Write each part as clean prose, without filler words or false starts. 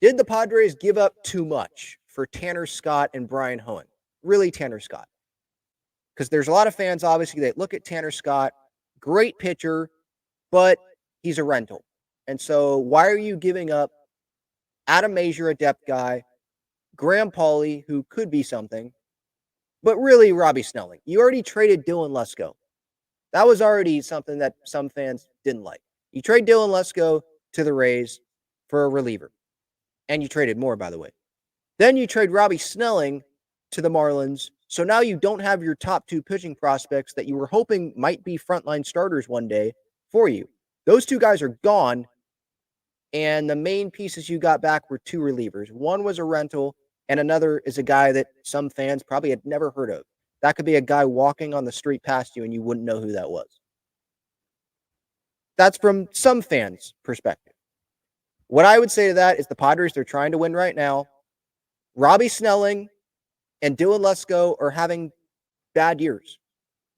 Did the Padres give up too much for Tanner Scott and Brian Hoen? Really, Tanner Scott. Because there's a lot of fans, obviously, that look at Tanner Scott, great pitcher, but he's a rental. And so why are you giving up Adam Major, a depth guy, Graham Pauley, who could be something, but really Robby Snelling? You already traded Dylan Lesko. That was already something that some fans didn't like. You trade Dylan Lesko to the Rays for a reliever. And you traded more, by the way. Then you trade Robby Snelling to the Marlins. So now you don't have your top two pitching prospects that you were hoping might be frontline starters one day for you. Those two guys are gone. And the main pieces you got back were two relievers. One was a rental, and another is a guy that some fans probably had never heard of. That could be a guy walking on the street past you and you wouldn't know who that was. That's from some fans' perspective. What I would say to that is the Padres, they're trying to win right now. Robby Snelling and Dylan Lesko are having bad years.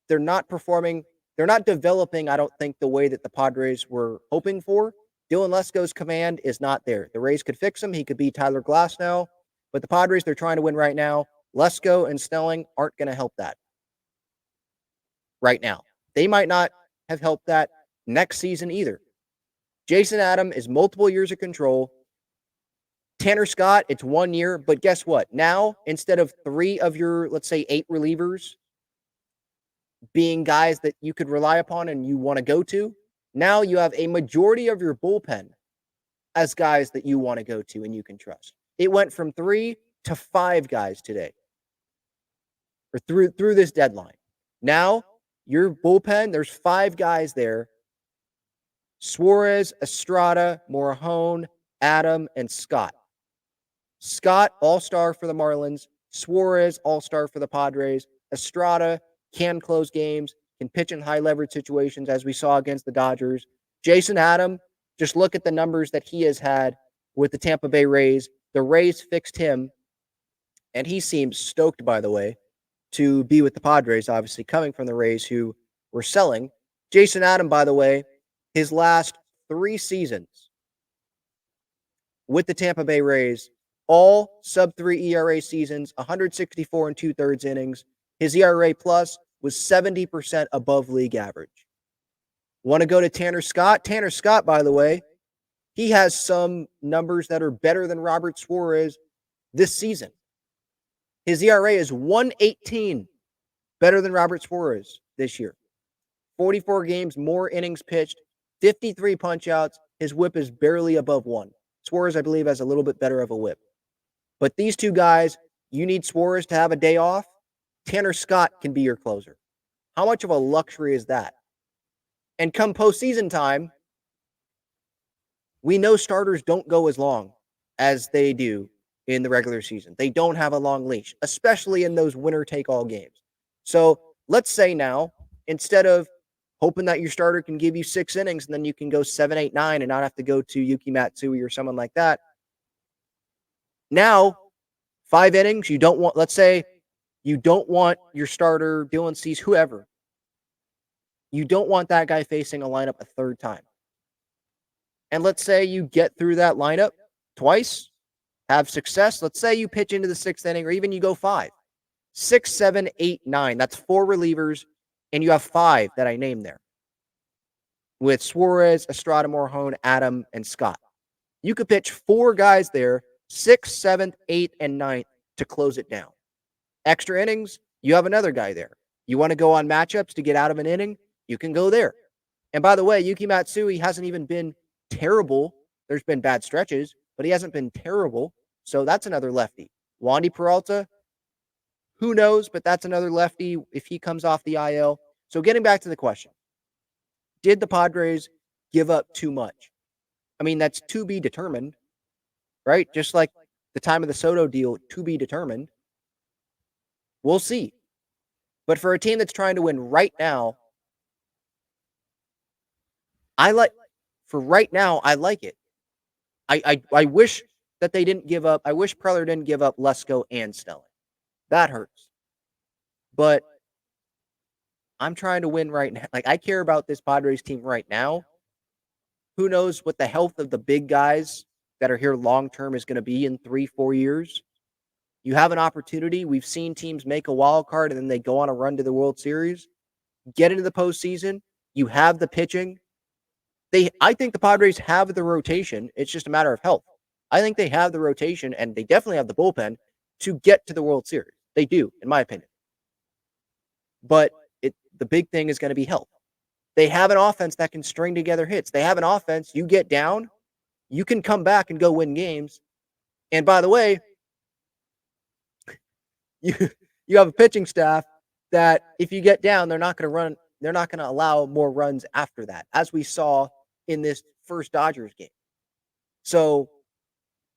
They're not performing. They're not developing, I don't think, the way that the Padres were hoping for. Dylan Lesko's command is not there. The Rays could fix him. He could be Tyler Glass now. But the Padres, they're trying to win right now. Lesko and Snelling aren't going to help that right now. They might not have helped that next season either. Jason Adam is multiple years of control. Tanner Scott, it's 1 year. But guess what? Now, instead of three of your, let's say, 8 relievers being guys that you could rely upon and you want to go to, now you have a majority of your bullpen as guys that you want to go to and you can trust. It went from 3 to 5 guys today, or through this deadline. Now, your bullpen, there's 5 guys there. Suarez, Estrada, Morejon, Adam, and Scott. Scott, all-star for the Marlins. Suarez, all-star for the Padres. Estrada can close games, can pitch in high-leverage situations, as we saw against the Dodgers. Jason Adam, just look at the numbers that he has had with the Tampa Bay Rays. The Rays fixed him, and he seems stoked, by the way, to be with the Padres, obviously coming from the Rays who were selling. Jason Adam, by the way, his last 3 seasons with the Tampa Bay Rays, all sub-3 ERA seasons, 164 and 2/3 innings. His ERA plus was 70% above league average. Want to go to Tanner Scott? Tanner Scott, by the way, he has some numbers that are better than Robert Suarez this season. His ERA is 1.18, better than Robert Suarez this year. 44 games, more innings pitched, 53 punch-outs. His whip is barely above 1. Suarez, I believe, has a little bit better of a whip. But these two guys, you need Suarez to have a day off. Tanner Scott can be your closer. How much of a luxury is that? And come postseason time, we know starters don't go as long as they do in the regular season. They don't have a long leash, especially in those winner-take-all games. So let's say now, instead of hoping that your starter can give you 6 innings and then you can go 7, 8, 9 and not have to go to Yuki Matsui or someone like that. Now, 5 innings, you don't want, let's say you don't want your starter, Dylan Cease, whoever. You don't want that guy facing a lineup a 3rd time. And let's say you get through that lineup twice, have success. Let's say you pitch into the 6th inning, or even you go 5. 6, 7, 8, 9. That's 4 relievers, and you have 5 that I named there. With Suarez, Estrada, Morejon, Adam, and Scott. You could pitch 4 guys there, 6th, 7th, 8th, and 9th to close it down. Extra innings, you have another guy there. You want to go on matchups to get out of an inning? You can go there. And by the way, Yuki Matsui hasn't even been terrible. There's been bad stretches, but he hasn't been terrible. So that's another lefty. Wandy Peralta, who knows, but that's another lefty if he comes off the IL. So getting back to the question, did the Padres give up too much? I mean, that's to be determined, right? Just like the time of the Soto deal, to be determined. We'll see. But for a team that's trying to win right now, I like it. I wish that they didn't give up. I wish Preller didn't give up Lesko and Snelling. That hurts. But I'm trying to win right now. Like, I care about this Padres team right now. Who knows what the health of the big guys that are here long term is going to be in 3-4 years. You have an opportunity. We've seen teams make a wild card and then they go on a run to the World Series. Get into the postseason. You have the pitching. I think the Padres have the rotation. It's just a matter of health. I think they have the rotation and they definitely have the bullpen to get to the World Series. They do, in my opinion. But the big thing is going to be health. They have an offense that can string together hits. They have an offense. You get down, you can come back and go win games. And by the way, you have a pitching staff that if you get down, they're not going to allow more runs after that, as we saw in this first Dodgers game. So,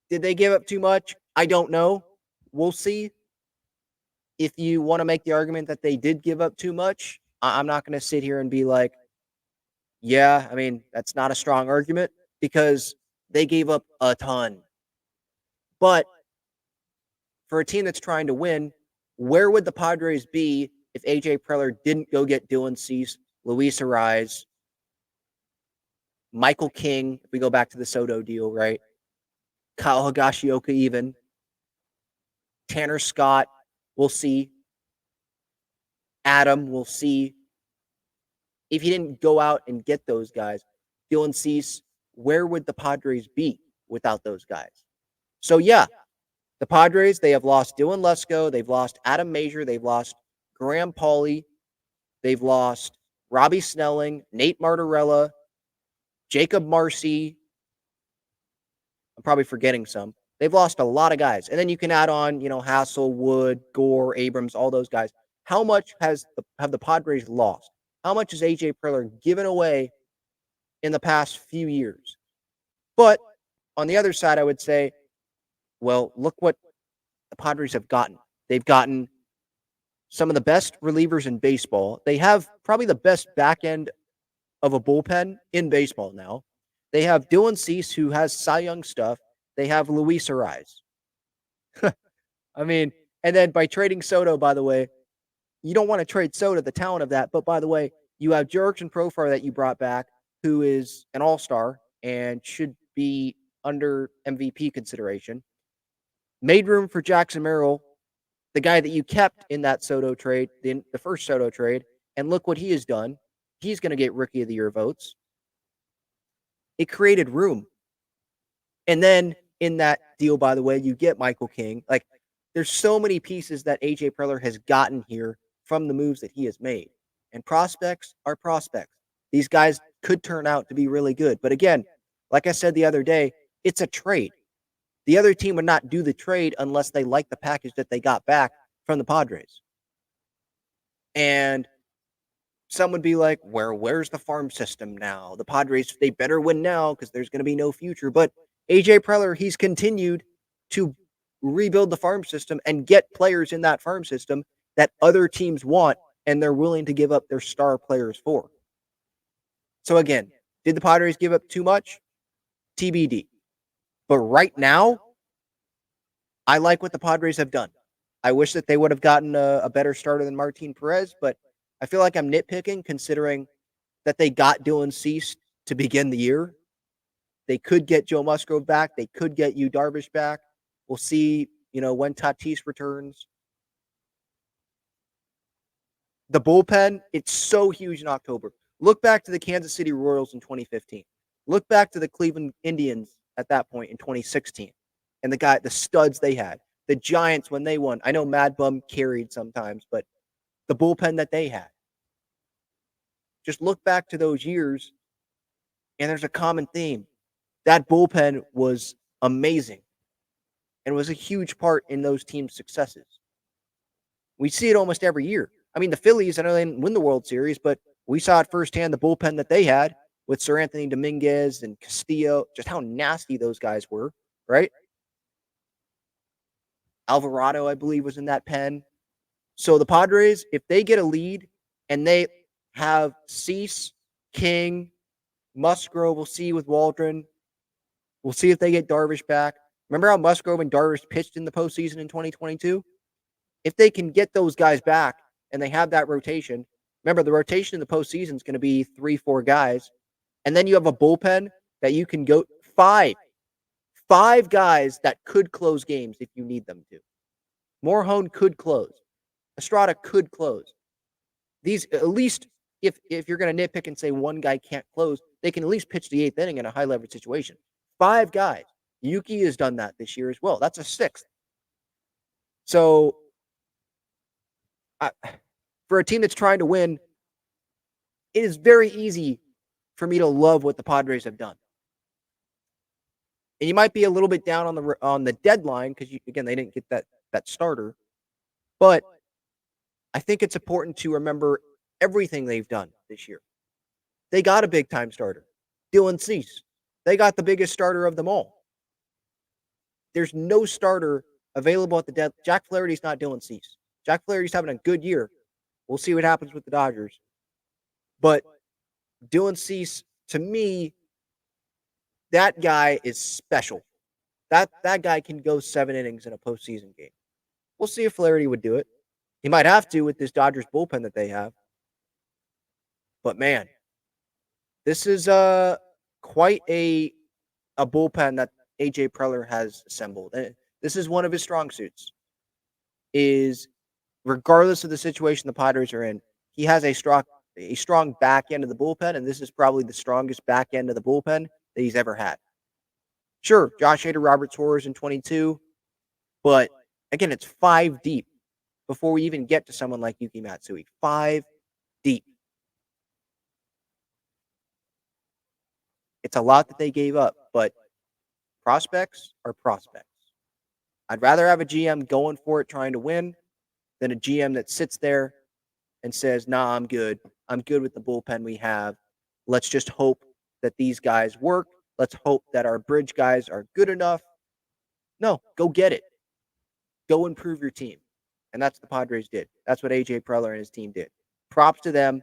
did they give up too much? I don't know. We'll see. If you want to make the argument that they did give up too much, I'm not going to sit here and be like, yeah, I mean, that's not a strong argument because they gave up a ton. But for a team that's trying to win, where would the Padres be if AJ Preller didn't go get Dylan Cease, Luis Ariz, Michael King, if we go back to the Soto deal, right? Kyle Higashioka even. Tanner Scott, we'll see. Adam, we'll see. If he didn't go out and get those guys, Dylan Cease, where would the Padres be without those guys? So, yeah, the Padres, they have lost Dylan Lesko. They've lost Adam Major. They've lost Graham Pauley. They've lost Robby Snelling, Nate Martorella, Jacob Marcy. I'm probably forgetting some. They've lost a lot of guys. And then you can add on, Hassel, Wood, Gore, Abrams, all those guys. How much have the Padres lost? How much has AJ Preller given away in the past few years? But on the other side, I would say, well, look what the Padres have gotten. They've gotten some of the best relievers in baseball. They have probably the best back end of a bullpen in baseball now. They have Dylan Cease, who has Cy Young stuff. They have Luis Ariz. I mean, and then by trading Soto, by the way, you don't want to trade Soto, the talent of that. But by the way, you have Jurickson Profar that you brought back, who is an all-star and should be under MVP consideration. Made room for Jackson Merrill, the guy that you kept in that Soto trade, the first Soto trade, and look what he has done. He's going to get Rookie of the Year votes. It created room. And then in that deal, by the way, you get Michael King. Like, there's so many pieces that AJ Preller has gotten here from the moves that he has made. And prospects are prospects. These guys could turn out to be really good. But again, like I said the other day, it's a trade. The other team would not do the trade unless they like the package that they got back from the Padres. And some would be like, where's the farm system now? The Padres, they better win now because there's going to be no future. But AJ Preller, he's continued to rebuild the farm system and get players in that farm system that other teams want and they're willing to give up their star players for. So again, did the Padres give up too much? TBD. But right now, I like what the Padres have done. I wish that they would have gotten a better starter than Martin Perez, but I feel like I'm nitpicking considering that they got Dylan Cease to begin the year. They could get Joe Musgrove back. They could get Yu Darvish back. We'll see, when Tatis returns. The bullpen, it's so huge in October. Look back to the Kansas City Royals in 2015. Look back to the Cleveland Indians at that point in 2016. And the studs they had. The Giants when they won. I know Mad Bum carried sometimes, but the bullpen that they had. Just look back to those years, and there's a common theme. That bullpen was amazing and was a huge part in those teams' successes. We see it almost every year. I mean, the Phillies, I know they didn't win the World Series, but we saw it firsthand, the bullpen that they had with Sir Anthony Dominguez and Castillo, just how nasty those guys were, right? Alvarado, I believe, was in that pen. So the Padres, if they get a lead and they have Cease, King, Musgrove, we'll see with Waldron. We'll see if they get Darvish back. Remember how Musgrove and Darvish pitched in the postseason in 2022? If they can get those guys back and they have that rotation, remember the rotation in the postseason is going to be 3-4 guys. And then you have a bullpen that you can go five 5 guys that could close games if you need them to. Morhone could close. Estrada could close. These, at least if you're going to nitpick and say one guy can't close, they can at least pitch the 8th inning in a high leverage situation. 5 guys. Yuki has done that this year as well. That's a 6th. So, for a team that's trying to win, it is very easy for me to love what the Padres have done. And you might be a little bit down on the deadline because, again, they didn't get that starter. But I think it's important to remember everything they've done this year. They got a big-time starter, Dylan Cease. They got the biggest starter of them all. There's no starter available at the deadline. Jack Flaherty's not Dylan Cease. Jack Flaherty's having a good year. We'll see what happens with the Dodgers. But Dylan Cease, to me, that guy is special. That guy can go 7 innings in a postseason game. We'll see if Flaherty would do it. He might have to with this Dodgers bullpen that they have. But man, this is quite a bullpen that AJ Preller has assembled. And this is one of his strong suits. Is regardless of the situation the Padres are in, he has a strong back end of the bullpen, and this is probably the strongest back end of the bullpen that he's ever had. Sure, Josh Hader, Robert Torres in 22, but again, it's 5 deep before we even get to someone like Yuki Matsui. 5 deep. It's a lot that they gave up, but prospects are prospects. I'd rather have a GM going for it, trying to win, than a GM that sits there and says, nah, I'm good. I'm good with the bullpen we have. Let's just hope that these guys work. Let's hope that our bridge guys are good enough. No, go get it. Go improve your team. And that's what the Padres did. That's what AJ Preller and his team did. Props to them.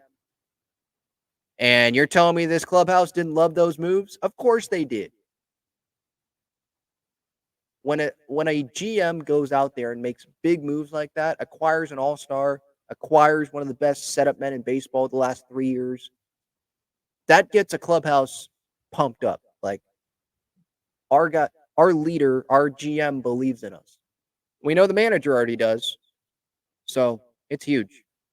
And you're telling me this clubhouse didn't love those moves? Of course they did. When a GM goes out there and makes big moves like that, acquires an all-star, acquires one of the best setup men in baseball the last 3 years, that gets a clubhouse pumped up. Like, our leader, our GM believes in us. We know the manager already does. So it's huge.